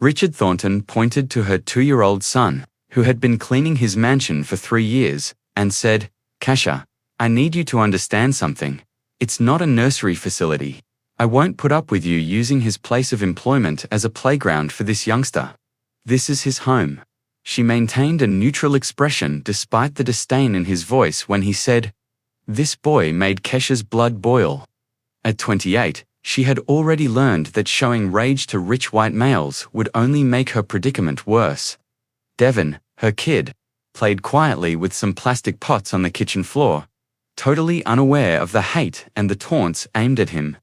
Richard Thornton pointed to her 2-year-old son, who had been cleaning his mansion for 3 years, and said, "Kasha, I need you to understand something. It's not a nursery facility. I won't put up with you using his place of employment as a playground for this youngster. This is his home." She maintained a neutral expression despite the disdain in his voice when he said, "This boy made Kesha's blood boil." At 28, she had already learned that showing rage to rich white males would only make her predicament worse. Devon, her kid, played quietly with some plastic pots on the kitchen floor, totally unaware of the hate and the taunts aimed at him.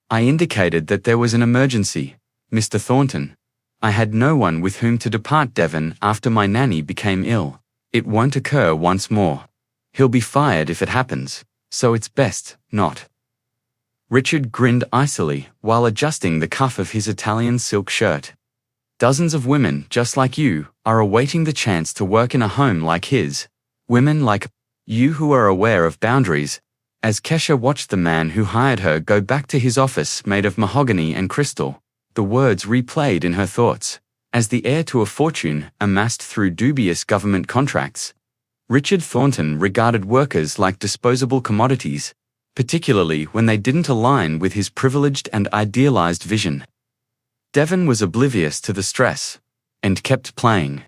"I indicated that there was an emergency, Mr. Thornton. I had no one with whom to depart Devon after my nanny became ill. It won't occur once more. He'll be fired if it happens, so it's best not." Richard grinned icily while adjusting the cuff of his Italian silk shirt. "Dozens of women just like you are awaiting the chance to work in a home like his. Women like you who are aware of boundaries." As Kesha watched the man who hired her go back to his office made of mahogany and crystal, the words replayed in her thoughts. As the heir to a fortune amassed through dubious government contracts, Richard Thornton regarded workers like disposable commodities, particularly when they didn't align with his privileged and idealized vision. Devon was oblivious to the stress and kept playing.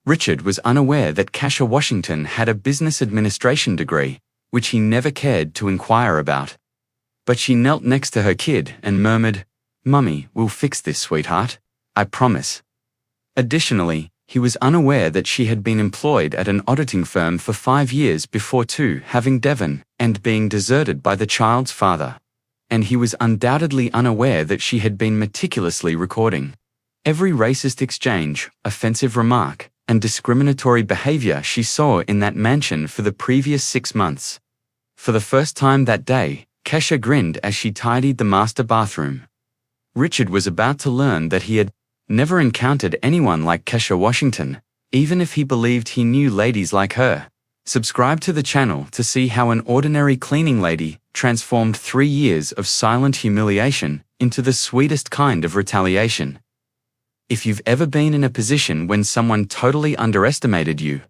Richard was unaware that Kasha Washington had a business administration degree, which he never cared to inquire about. But she knelt next to her kid and murmured, "Mummy, we'll fix this, sweetheart. I promise." Additionally, he was unaware that she had been employed at an auditing firm for 5 years before having Devon and being deserted by the child's father. And he was undoubtedly unaware that she had been meticulously recording every racist exchange, offensive remark, and discriminatory behavior she saw in that mansion for the previous 6 months. For the first time that day, Kesha grinned as she tidied the master bathroom. Richard was about to learn that he had never encountered anyone like Kesha Washington, even if he believed he knew ladies like her. Subscribe to the channel to see how an ordinary cleaning lady transformed 3 years of silent humiliation into the sweetest kind of retaliation. If you've ever been in a position when someone totally underestimated you,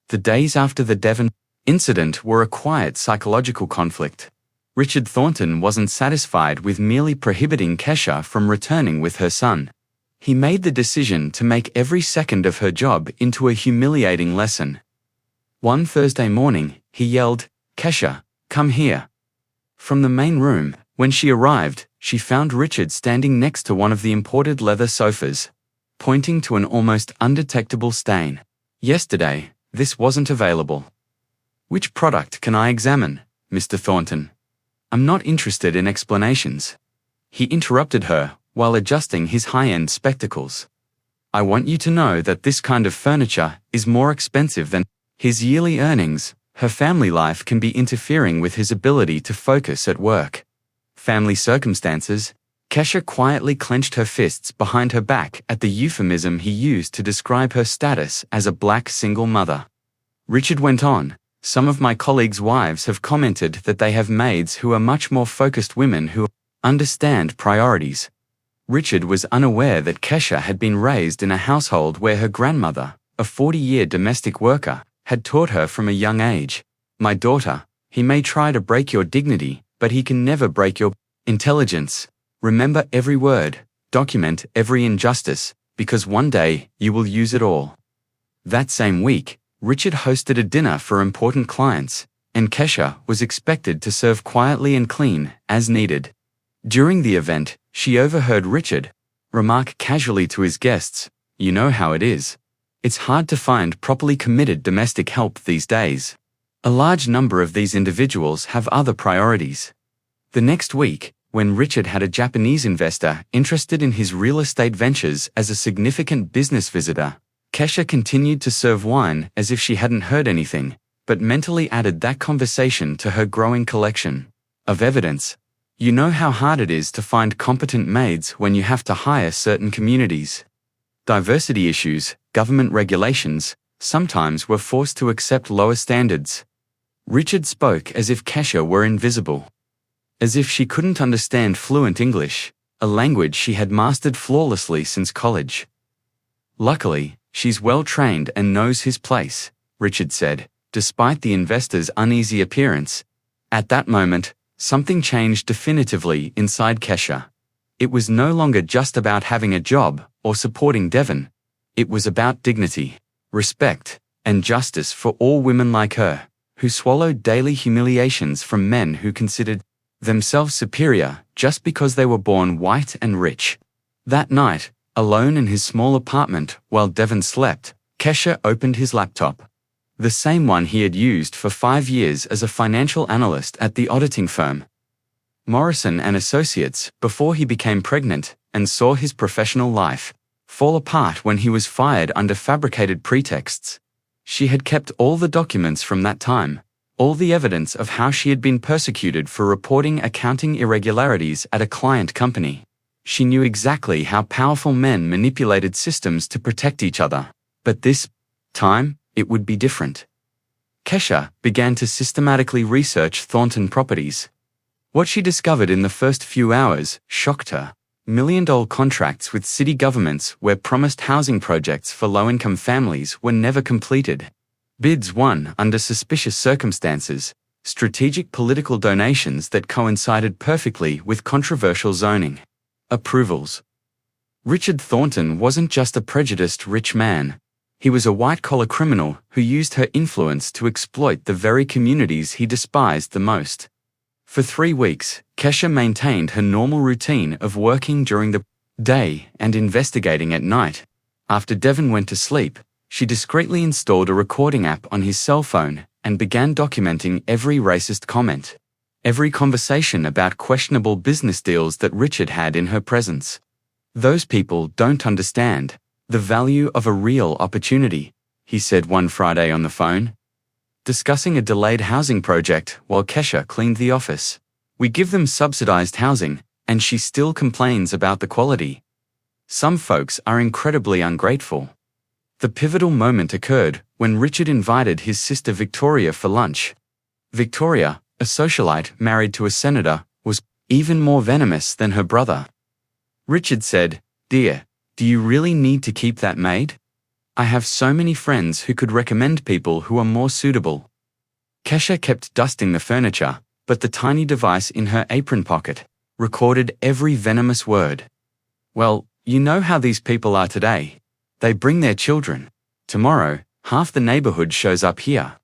the days after the Devon incident were a quiet psychological conflict. Richard Thornton wasn't satisfied with merely prohibiting Kesha from returning with her son. He made the decision to make every second of her job into a humiliating lesson. One Thursday morning, he yelled, "Kesha, come here." From the main room, when she arrived, she found Richard standing next to one of the imported leather sofas, pointing to an almost undetectable stain. "Yesterday, this wasn't available." "Which product can I examine, Mr. Thornton?" "I'm not interested in explanations." He interrupted her while adjusting his high-end spectacles. "I want you to know that this kind of furniture is more expensive than his yearly earnings. Her family life can be interfering with his ability to focus at work." Family circumstances? Kesha quietly clenched her fists behind her back at the euphemism he used to describe her status as a black single mother. Richard went on, "Some of my colleagues' wives have commented that they have maids who are much more focused women who understand priorities." Richard was unaware that Kesha had been raised in a household where her grandmother, a 40-year domestic worker, had taught her from a young age, "My daughter, he may try to break your dignity, but he can never break your intelligence. Remember every word, document every injustice, because one day you will use it all." That same week, Richard hosted a dinner for important clients, and Kesha was expected to serve quietly and clean, as needed. During the event, she overheard Richard remark casually to his guests, "You know how it is. It's hard to find properly committed domestic help these days. A large number of these individuals have other priorities." The next week, when Richard had a Japanese investor interested in his real estate ventures as a significant business visitor, Kesha continued to serve wine as if she hadn't heard anything, but mentally added that conversation to her growing collection of evidence. You know how hard it is to find competent maids when you have to hire certain communities. Diversity issues, government regulations, sometimes were forced to accept lower standards. Richard spoke as if Kesha were invisible. As if she couldn't understand fluent English. a language she had mastered flawlessly since college. "Luckily, she's well-trained and knows his place," Richard said, despite the investor's uneasy appearance. At that moment, something changed definitively inside Kesha. It was no longer just about having a job or supporting Devon. It was about dignity, respect, and justice for all women like her, who swallowed daily humiliations from men who considered themselves superior just because they were born white and rich. That night, alone in his small apartment while Devon slept, Kesha opened his laptop. The same one he had used for 5 years as a financial analyst at the auditing firm Morrison and Associates before he became pregnant and saw his professional life fall apart when he was fired under fabricated pretexts. She had kept all the documents from that time, all the evidence of how she had been persecuted for reporting accounting irregularities at a client company. She knew exactly how powerful men manipulated systems to protect each other. But this time, it would be different. Kesha began to systematically research Thornton Properties. What she discovered in the first few hours shocked her. $1 million contracts with city governments where promised housing projects for low-income families were never completed. Bids won under suspicious circumstances, strategic political donations that coincided perfectly with controversial zoning. Approvals. Richard Thornton wasn't just a prejudiced rich man. He was a white-collar criminal who used her influence to exploit the very communities he despised the most. For 3 weeks, Kesha maintained her normal routine of working during the day and investigating at night. After Devon went to sleep, she discreetly installed a recording app on his cell phone and began documenting every racist comment, every conversation about questionable business deals that Richard had in her presence. "Those people don't understand the value of a real opportunity," he said one Friday on the phone, discussing a delayed housing project while Kesha cleaned the office. "We give them subsidized housing, and she still complains about the quality. Some folks are incredibly ungrateful." The pivotal moment occurred when Richard invited his sister Victoria for lunch. Victoria, a socialite married to a senator, was even more venomous than her brother. Richard said, "Dear, do you really need to keep that maid? I have so many friends who could recommend people who are more suitable." Kesha kept dusting the furniture, but the tiny device in her apron pocket recorded every venomous word. "Well, you know how these people are today. They bring their children. Tomorrow, half the neighborhood shows up here.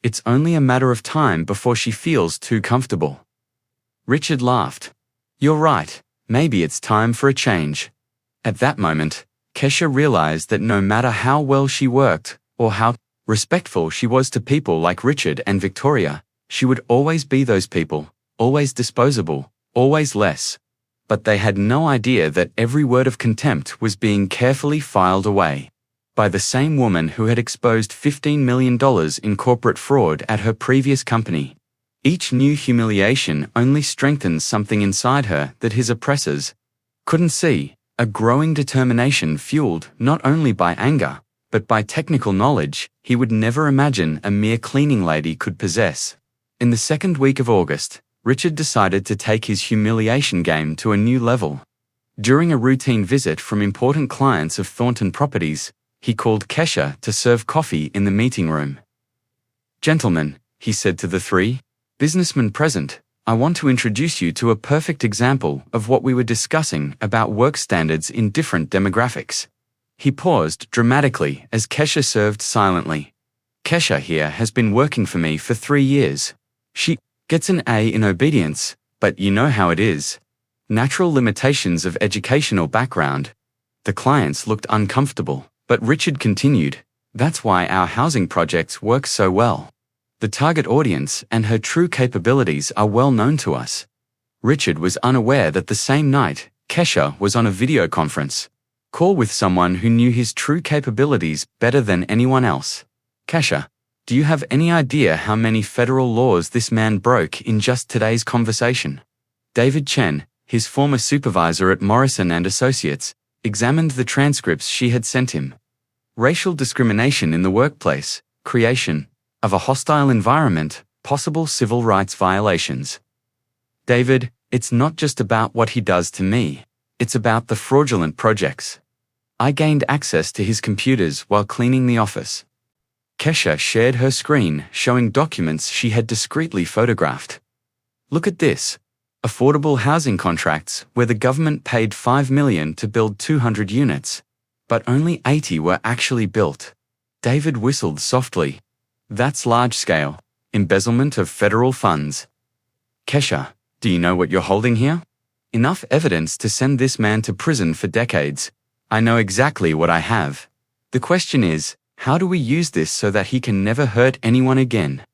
It's only a matter of time before she feels too comfortable." Richard laughed. "You're right. Maybe it's time for a change." At that moment, Kesha realized that no matter how well she worked, or how respectful she was to people like Richard and Victoria, she would always be those people, always disposable, always less. But they had no idea that every word of contempt was being carefully filed away by the same woman who had exposed $15 million in corporate fraud at her previous company. Each new humiliation only strengthened something inside her that his oppressors couldn't see. A growing determination fueled not only by anger, but by technical knowledge he would never imagine a mere cleaning lady could possess. In the second week of August, Richard decided to take his humiliation game to a new level. During a routine visit from important clients of Thornton Properties, he called Kesha to serve coffee in the meeting room. "Gentlemen," he said to the 3 businessmen present, "I want to introduce you to a perfect example of what we were discussing about work standards in different demographics." He paused dramatically as Kesha served silently. "Kesha here has been working for me for 3 years. She gets an A in obedience, but you know how it is. Natural limitations of educational background." The clients looked uncomfortable, but Richard continued, "That's why our housing projects work so well. The target audience and her true capabilities are well known to us." Richard was unaware that the same night, Kesha was on a video conference call with someone who knew his true capabilities better than anyone else. "Kesha, do you have any idea how many federal laws this man broke in just today's conversation?" David Chen, his former supervisor at Morrison and Associates, examined the transcripts she had sent him. Racial discrimination in the workplace, creation of a hostile environment, possible civil rights violations. "David, it's not just about what he does to me. It's about the fraudulent projects. I gained access to his computers while cleaning the office. Kesha shared her screen, showing documents she had discreetly photographed. Look at this. Affordable housing contracts where the government paid $5 million to build 200 units, but only 80 were actually built. David whistled softly. That's large-scale embezzlement of federal funds. Kesha, do you know what you're holding here? Enough evidence to send this man to prison for decades. I know exactly what I have. The question is, how do we use this so that he can never hurt anyone again?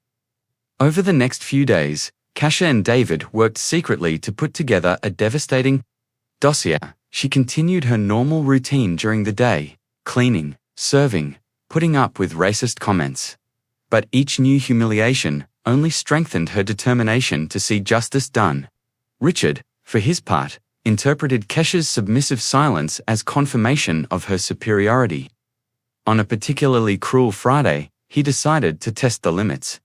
Over the next few days, Kesha and David worked secretly to put together a devastating dossier. She continued her normal routine during the day, cleaning, serving, putting up with racist comments. But each new humiliation only strengthened her determination to see justice done. Richard, for his part, interpreted Kesha's submissive silence as confirmation of her superiority. On a particularly cruel Friday, he decided to test the limits.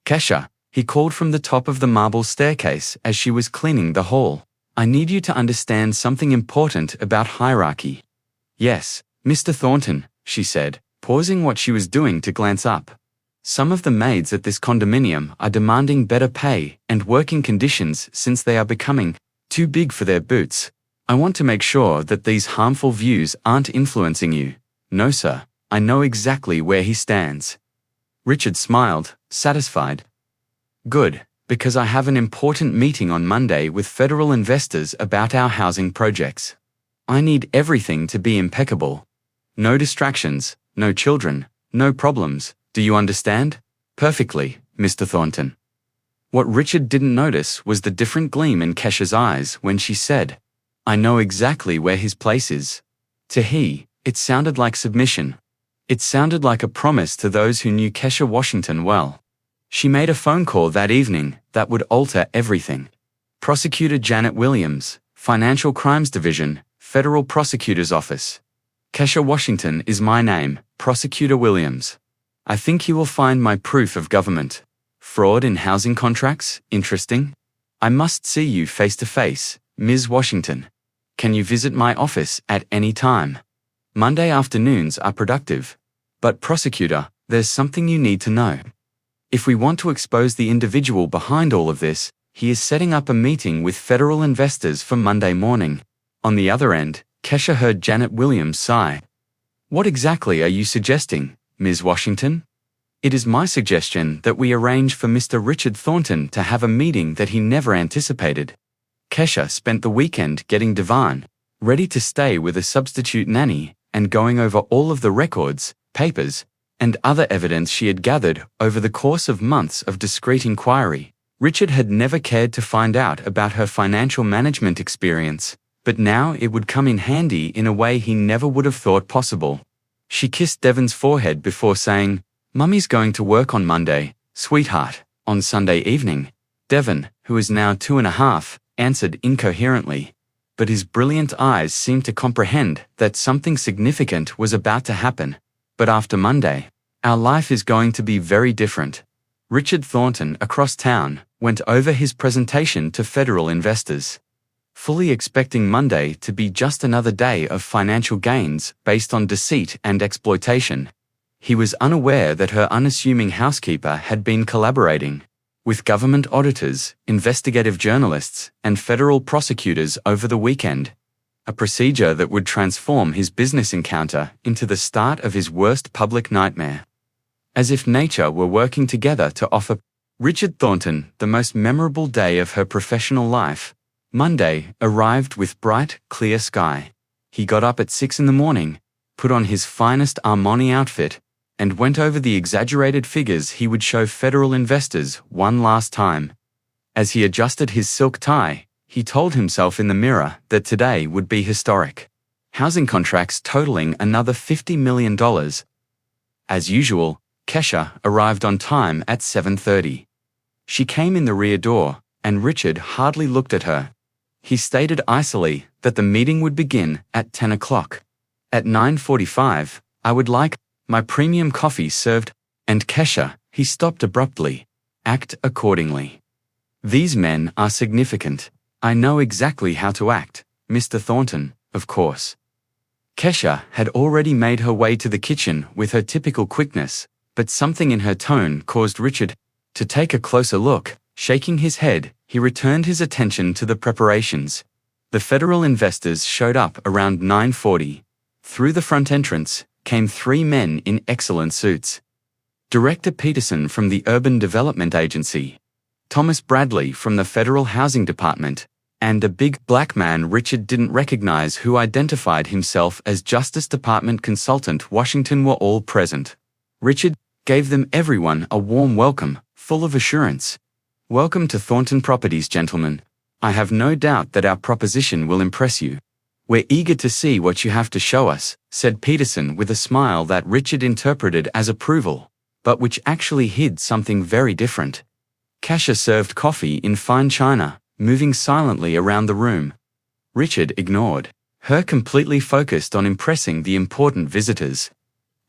Kesha, he called from the top of the marble staircase as she was cleaning the hall. I need you to understand something important about hierarchy. Yes, Mr. Thornton, she said, pausing what she was doing to glance up. Some of the maids at this condominium are demanding better pay and working conditions since they are becoming too big for their boots. I want to make sure that these harmful views aren't influencing you. No, sir, I know exactly where he stands. Richard smiled, satisfied. Good, because I have an important meeting on Monday with federal investors about our housing projects. I need everything to be impeccable. No distractions, no children, no problems. Do you understand? Perfectly, Mr. Thornton. What Richard didn't notice was the different gleam in Kesha's eyes when she said, I know exactly where his place is. To he, it sounded like submission. It sounded like a promise to those who knew Kesha Washington well. She made a phone call that evening that would alter everything. Prosecutor Janet Williams, Financial Crimes Division, Federal Prosecutor's Office. Kesha Washington is my name, Prosecutor Williams. I think you will find my proof of government fraud in housing contracts interesting. I must see you face to face, Ms. Washington. Can you visit my office at any time? Monday afternoons are productive. But prosecutor, there's something you need to know. If we want to expose the individual behind all of this, he is setting up a meeting with federal investors for Monday morning. On the other end, Kesha heard Janet Williams sigh. What exactly are you suggesting, Ms. Washington? It is my suggestion that we arrange for Mr. Richard Thornton to have a meeting that he never anticipated. Kesha spent the weekend getting Devon ready to stay with a substitute nanny and going over all of the records, papers, and other evidence she had gathered over the course of months of discreet inquiry. Richard had never cared to find out about her financial management experience, but now it would come in handy in a way he never would have thought possible. She kissed Devon's forehead before saying, Mummy's going to work on Monday, sweetheart. On Sunday evening, Devon, who is now 2.5, answered incoherently, but his brilliant eyes seemed to comprehend that something significant was about to happen. But after Monday, our life is going to be very different. Richard Thornton, across town, went over his presentation to federal investors, fully expecting Monday to be just another day of financial gains based on deceit and exploitation. He was unaware that her unassuming housekeeper had been collaborating with government auditors, investigative journalists, and federal prosecutors over the weekend, a procedure that would transform his business encounter into the start of his worst public nightmare. As if nature were working together to offer Richard Thornton the most memorable day of her professional life. Monday arrived with bright, clear sky. He got up at 6 a.m, put on his finest Armani outfit, and went over the exaggerated figures he would show federal investors one last time. As he adjusted his silk tie, he told himself in the mirror that today would be historic. Housing contracts totaling another $50 million. As usual, Kesha arrived on time at 7:30. She came in the rear door, and Richard hardly looked at her. He stated icily that the meeting would begin at 10 o'clock. At 9:45, I would like my premium coffee served, and Kesha, he stopped abruptly. Act accordingly. These men are significant. I know exactly how to act. Mr. Thornton, of course. Kesha had already made her way to the kitchen with her typical quickness, but something in her tone caused Richard to take a closer look. Shaking his head, he returned his attention to the preparations. The federal investors showed up around 9:40. Through the front entrance came three men in excellent suits. Director Peterson from the Urban Development Agency, Thomas Bradley from the Federal Housing Department, and a big black man Richard didn't recognize who identified himself as Justice Department Consultant Washington were all present. Richard gave them everyone a warm welcome, full of assurance. "Welcome to Thornton Properties, gentlemen. I have no doubt that our proposition will impress you. We're eager to see what you have to show us," said Peterson with a smile that Richard interpreted as approval, but which actually hid something very different. Kesha served coffee in fine china, moving silently around the room. Richard ignored her, completely focused on impressing the important visitors.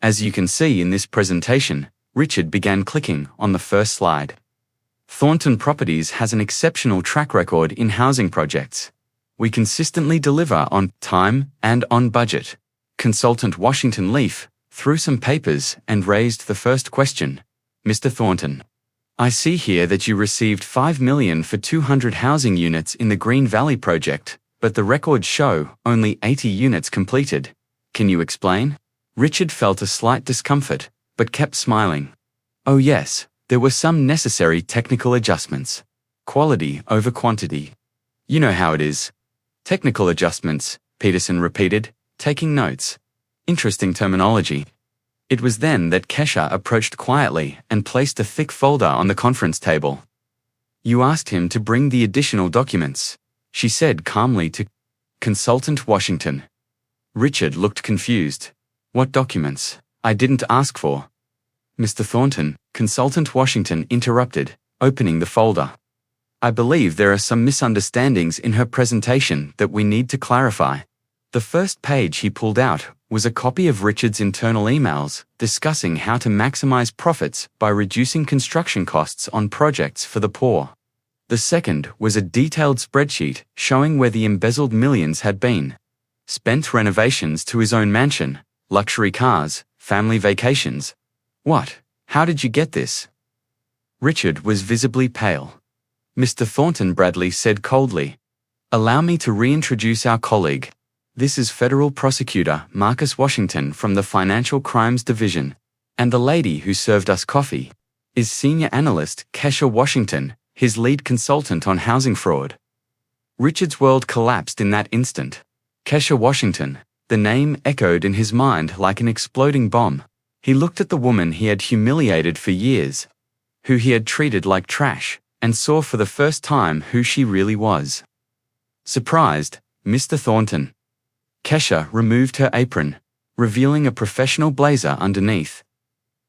As you can see in this presentation, Richard began clicking on the first slide. Thornton Properties has an exceptional track record in housing projects. We consistently deliver on time and on budget. Consultant Washington leafed through some papers and raised the first question. "Mr. Thornton, I see here that you received $5 million for 200 housing units in the Green Valley project, but the records show only 80 units completed. Can you explain?" Richard felt a slight discomfort, but kept smiling. "Oh yes, there were some necessary technical adjustments. Quality over quantity. You know how it is." "Technical adjustments," Peterson repeated, taking notes. Interesting terminology. It was then that Kesha approached quietly and placed a thick folder on the conference table. "You asked him to bring the additional documents," she said calmly to Consultant Washington. Richard looked confused. "What documents? I didn't ask for." "Mr. Thornton," Consultant Washington interrupted, opening the folder. "I believe there are some misunderstandings in her presentation that we need to clarify." The first page he pulled out was a copy of Richard's internal emails discussing how to maximize profits by reducing construction costs on projects for the poor. The second was a detailed spreadsheet showing where the embezzled millions had been spent: renovations to his own mansion, luxury cars, family vacations. "What? How did you get this?" Richard was visibly pale. "Mr. Thornton," Bradley said coldly, "allow me to reintroduce our colleague. This is Federal Prosecutor Marcus Washington from the Financial Crimes Division, and the lady who served us coffee is Senior Analyst Kesha Washington, his lead consultant on housing fraud." Richard's world collapsed in that instant. Kesha Washington, the name echoed in his mind like an exploding bomb. He looked at the woman he had humiliated for years, who he had treated like trash, and saw for the first time who she really was. Surprised, "Mr. Thornton." Kesha removed her apron, revealing a professional blazer underneath.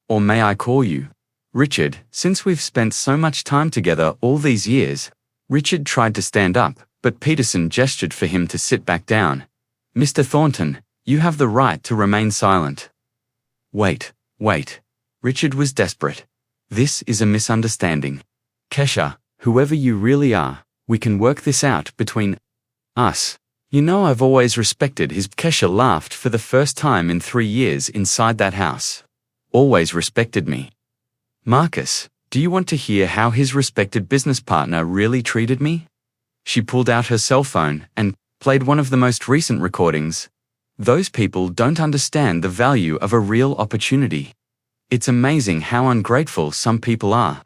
"Or may I call you Richard, since we've spent so much time together all these years?" Richard tried to stand up, but Peterson gestured for him to sit back down. "Mr. Thornton, you have the right to remain silent." Wait. Richard was desperate. "This is a misunderstanding. Kesha, whoever you really are, we can work this out between us. You know I've always respected his—" Kesha laughed for the first time in 3 years inside that house. "Always respected me. Marcus, do you want to hear how his respected business partner really treated me?" She pulled out her cell phone and played one of the most recent recordings. "Those people don't understand the value of a real opportunity. It's amazing how ungrateful some people are."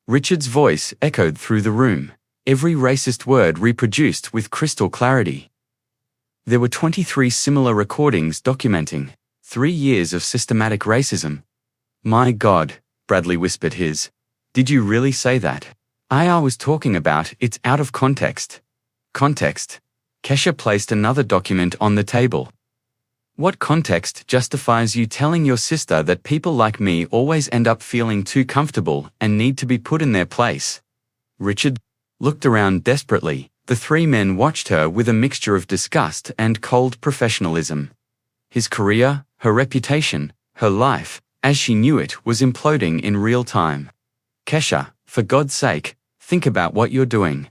Richard's voice echoed through the room, every racist word reproduced with crystal clarity. There were 23 similar recordings documenting 3 years of systematic racism. "My God," Bradley whispered his. "Did you really say that?" "I was talking about it's out of context." "Context?" Kesha placed another document on the table. "What context justifies you telling your sister that people like me always end up feeling too comfortable and need to be put in their place?" Richard looked around desperately. The 3 men watched her with a mixture of disgust and cold professionalism. His career, her reputation, her life, as she knew it, was imploding in real time. "Kesha, for God's sake, think about what you're doing.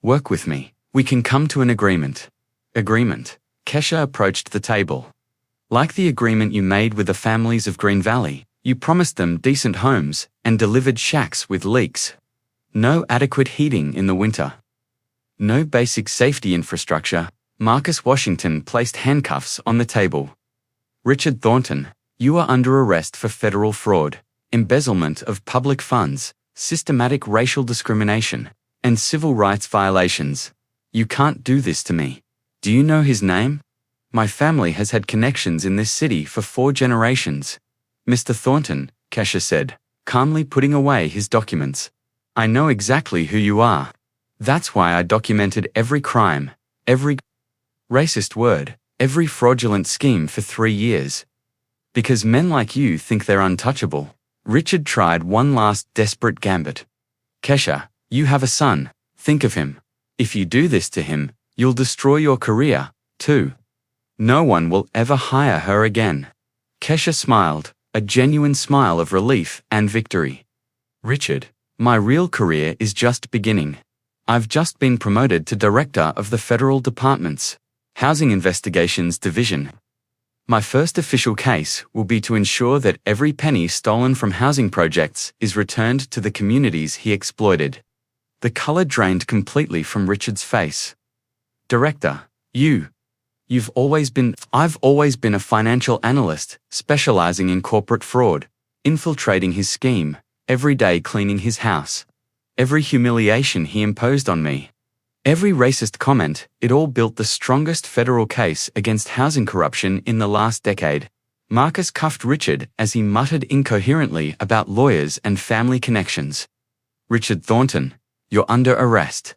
Work with me. We can come to an agreement." Agreement. Kesha approached the table. Like the agreement you made with the families of Green Valley, you promised them decent homes and delivered shacks with leaks. No adequate heating in the winter. No basic safety infrastructure. Marcus Washington placed handcuffs on the table. Richard Thornton, you are under arrest for federal fraud, embezzlement of public funds, systematic racial discrimination, and civil rights violations. You can't do this to me. Do you know his name? My family has had connections in this city for 4 generations. Mr. Thornton, Kesha said, calmly putting away his documents. I know exactly who you are. That's why I documented every crime, every racist word, every fraudulent scheme for 3 years. Because men like you think they're untouchable. Richard tried one last desperate gambit. Kesha, you have a son. Think of him. If you do this to him, you'll destroy your career, too. No one will ever hire her again. Kesha smiled, a genuine smile of relief and victory. Richard, my real career is just beginning. I've just been promoted to Director of the Federal Department's Housing Investigations Division. My first official case will be to ensure that every penny stolen from housing projects is returned to the communities he exploited. The color drained completely from Richard's face. Director, I've always been a financial analyst, specializing in corporate fraud, infiltrating his scheme, every day cleaning his house. Every humiliation he imposed on me. Every racist comment, it all built the strongest federal case against housing corruption in the last decade. Marcus cuffed Richard as he muttered incoherently about lawyers and family connections. Richard Thornton, you're under arrest.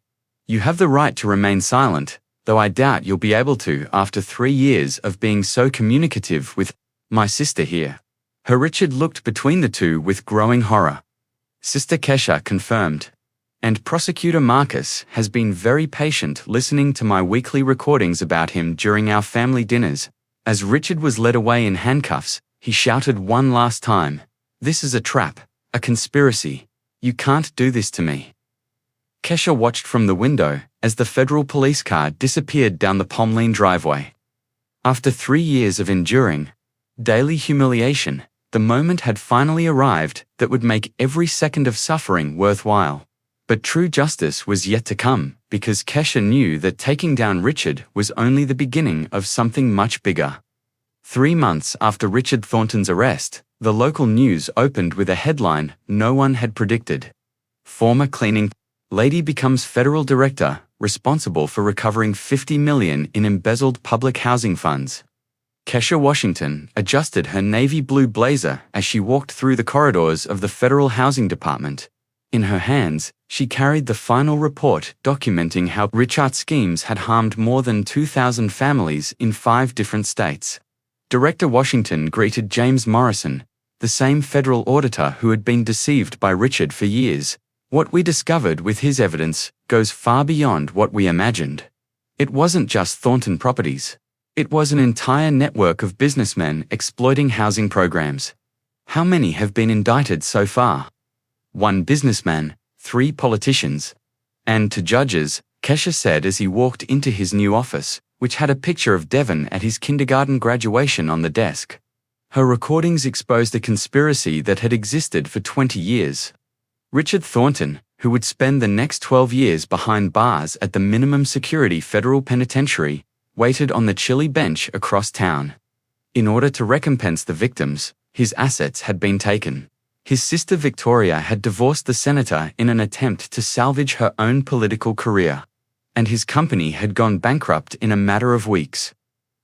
You have the right to remain silent, though I doubt you'll be able to after 3 years of being so communicative with my sister here. Her Richard looked between the two with growing horror. Sister Kesha confirmed. And Prosecutor Marcus has been very patient listening to my weekly recordings about him during our family dinners. As Richard was led away in handcuffs, he shouted one last time, "This is a trap, a conspiracy. You can't do this to me." Kesha watched from the window as the federal police car disappeared down the Palm Lane driveway. After 3 years of enduring daily humiliation, the moment had finally arrived that would make every second of suffering worthwhile. But true justice was yet to come, because Kesha knew that taking down Richard was only the beginning of something much bigger. 3 months after Richard Thornton's arrest, the local news opened with a headline no one had predicted. Former cleaning lady becomes federal director, responsible for recovering $50 million in embezzled public housing funds. Kesha Washington adjusted her navy blue blazer as she walked through the corridors of the Federal Housing Department. In her hands, she carried the final report documenting how Richard's schemes had harmed more than 2,000 families in 5 different states. Director Washington greeted James Morrison, the same federal auditor who had been deceived by Richard for years. What we discovered with his evidence goes far beyond what we imagined. It wasn't just Thornton Properties. It was an entire network of businessmen exploiting housing programs. How many have been indicted so far? 1 businessman, 3 politicians. And to judges, Kesha said as he walked into his new office, which had a picture of Devon at his kindergarten graduation on the desk. Her recordings exposed a conspiracy that had existed for 20 years. Richard Thornton, who would spend the next 12 years behind bars at the minimum security federal penitentiary, waited on the chilly bench across town. In order to recompense the victims, his assets had been taken. His sister Victoria had divorced the senator in an attempt to salvage her own political career. And his company had gone bankrupt in a matter of weeks.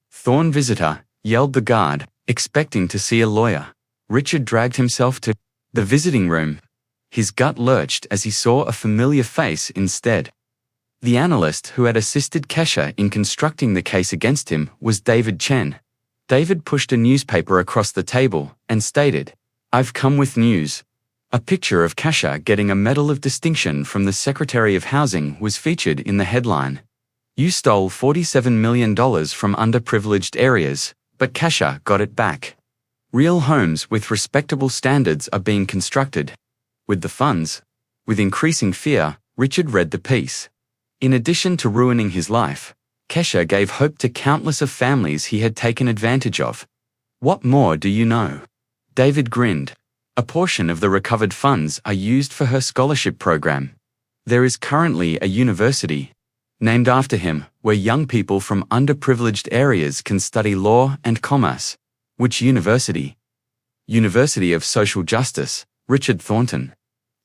"Thorn visitor," yelled the guard, expecting to see a lawyer. Richard dragged himself to the visiting room. His gut lurched as he saw a familiar face instead. The analyst who had assisted Kesha in constructing the case against him was David Chen. David pushed a newspaper across the table and stated, "I've come with news." A picture of Kesha getting a Medal of Distinction from the Secretary of Housing was featured in the headline. "You stole $47 million from underprivileged areas, but Kesha got it back. Real homes with respectable standards are being constructed. With the funds." With increasing fear, Richard read the piece. In addition to ruining his life, Kesha gave hope to countless of families he had taken advantage of. What more do you know? David grinned. A portion of the recovered funds are used for her scholarship program. There is currently a university named after him, where young people from underprivileged areas can study law and commerce. Which university? University of Social Justice, Richard Thornton.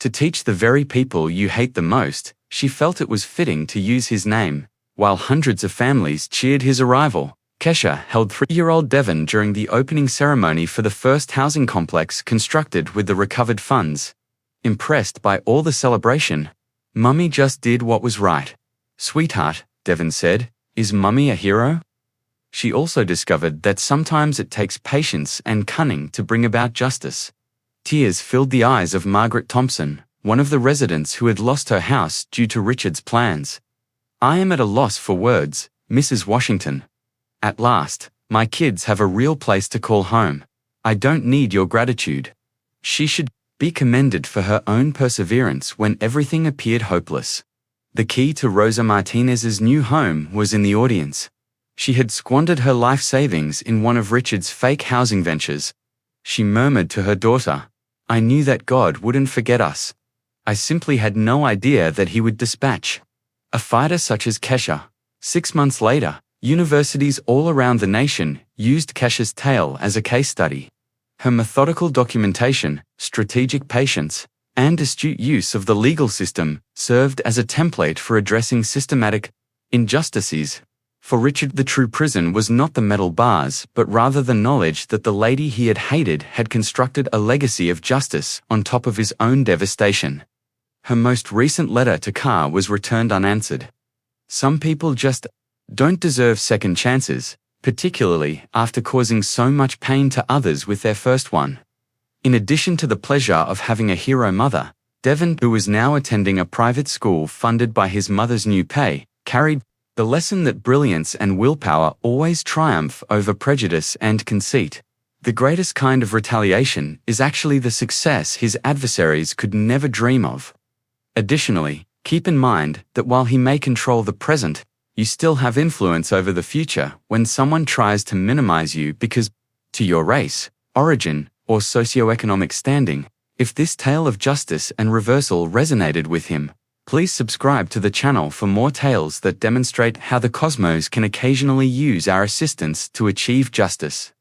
To teach the very people you hate the most, she felt it was fitting to use his name. While hundreds of families cheered his arrival, Kesha held 3-year-old Devon during the opening ceremony for the first housing complex constructed with the recovered funds. Impressed by all the celebration, "Mummy just did what was right." "Sweetheart," Devon said, "is Mummy a hero?" She also discovered that sometimes it takes patience and cunning to bring about justice. Tears filled the eyes of Margaret Thompson, one of the residents who had lost her house due to Richard's plans. "I am at a loss for words, Mrs. Washington. At last, my kids have a real place to call home. I don't need your gratitude." She should be commended for her own perseverance when everything appeared hopeless. The key to Rosa Martinez's new home was in the audience. She had squandered her life savings in one of Richard's fake housing ventures. She murmured to her daughter, "I knew that God wouldn't forget us. I simply had no idea that he would dispatch a fighter such as Kesha." 6 months later, universities all around the nation used Kesha's tale as a case study. Her methodical documentation, strategic patience, and astute use of the legal system served as a template for addressing systematic injustices. For Richard, the true prison was not the metal bars, but rather the knowledge that the lady he had hated had constructed a legacy of justice on top of his own devastation. Her most recent letter to Carr was returned unanswered. Some people just don't deserve second chances, particularly after causing so much pain to others with their first one. In addition to the pleasure of having a hero mother, Devon, who was now attending a private school funded by his mother's new pay, carried the lesson that brilliance and willpower always triumph over prejudice and conceit. The greatest kind of retaliation is actually the success his adversaries could never dream of. Additionally, keep in mind that while he may control the present, you still have influence over the future when someone tries to minimize you because to your race, origin, or socioeconomic standing. If this tale of justice and reversal resonated with him, please subscribe to the channel for more tales that demonstrate how the cosmos can occasionally use our assistance to achieve justice.